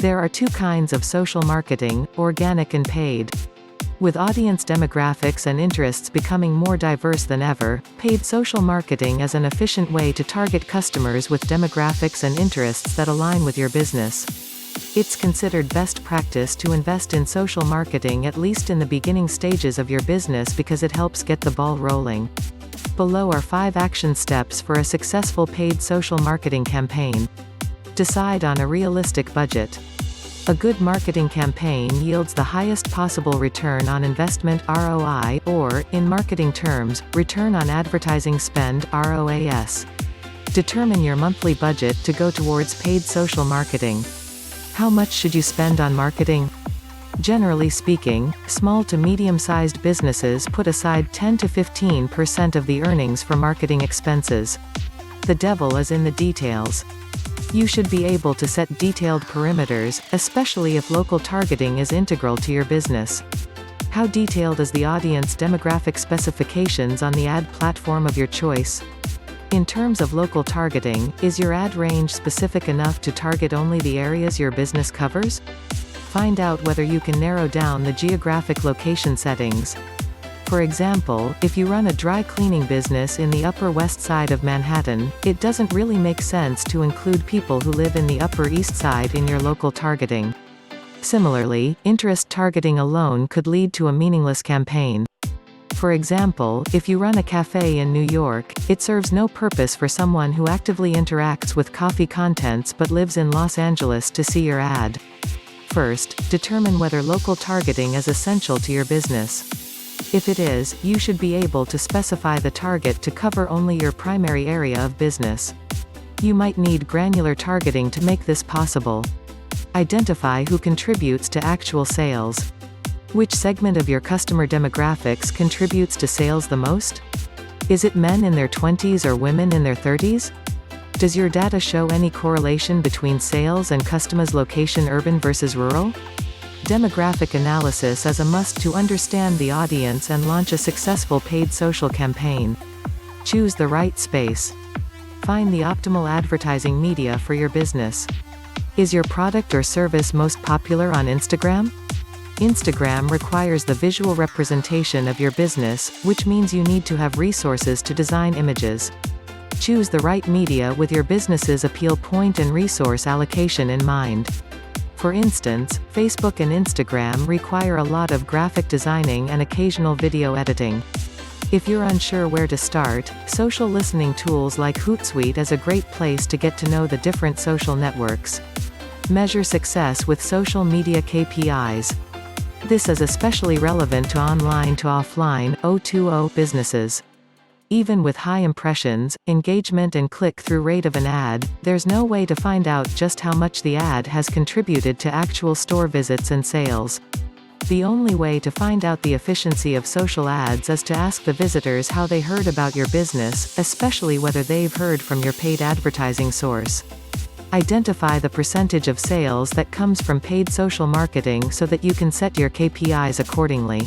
There are two kinds of social marketing, organic and paid. With audience demographics and interests becoming more diverse than ever, paid social marketing is an efficient way to target customers with demographics and interests that align with your business. It's considered best practice to invest in social marketing at least in the beginning stages of your business because it helps get the ball rolling. Below are 5 action steps for a successful paid social marketing campaign. Decide on a realistic budget. A good marketing campaign yields the highest possible return on investment (ROI), or, in marketing terms, return on advertising spend (ROAS). Determine your monthly budget to go towards paid social marketing. How much should you spend on marketing? Generally speaking, small to medium-sized businesses put aside 10 to 15% of the earnings for marketing expenses. The devil is in the details. You should be able to set detailed perimeters, especially if local targeting is integral to your business. How detailed is the audience demographic specifications on the ad platform of your choice? In terms of local targeting, is your ad range specific enough to target only the areas your business covers? Find out whether you can narrow down the geographic location settings. For example, if you run a dry cleaning business in the Upper West Side of Manhattan, it doesn't really make sense to include people who live in the Upper East Side in your local targeting. Similarly, interest targeting alone could lead to a meaningless campaign. For example, if you run a cafe in New York, it serves no purpose for someone who actively interacts with coffee contents but lives in Los Angeles to see your ad. First, determine whether local targeting is essential to your business. If it is, you should be able to specify the target to cover only your primary area of business. You might need granular targeting to make this possible. Identify who contributes to actual sales. Which segment of your customer demographics contributes to sales the most? Is it men in their 20s or women in their 30s? Does your data show any correlation between sales and customers' location, urban versus rural? Demographic analysis is a must to understand the audience and launch a successful paid social campaign. Choose the right space. Find the optimal advertising media for your business. Is your product or service most popular on Instagram? Instagram requires the visual representation of your business, which means you need to have resources to design images. Choose the right media with your business's appeal point and resource allocation in mind. For instance, Facebook and Instagram require a lot of graphic designing and occasional video editing. If you're unsure where to start, social listening tools like Hootsuite is a great place to get to know the different social networks. Measure success with social media KPIs. This is especially relevant to online to offline O2O businesses. Even with high impressions, engagement and click-through rate of an ad, there's no way to find out just how much the ad has contributed to actual store visits and sales. The only way to find out the efficiency of social ads is to ask the visitors how they heard about your business, especially whether they've heard from your paid advertising source. Identify the percentage of sales that comes from paid social marketing so that you can set your KPIs accordingly.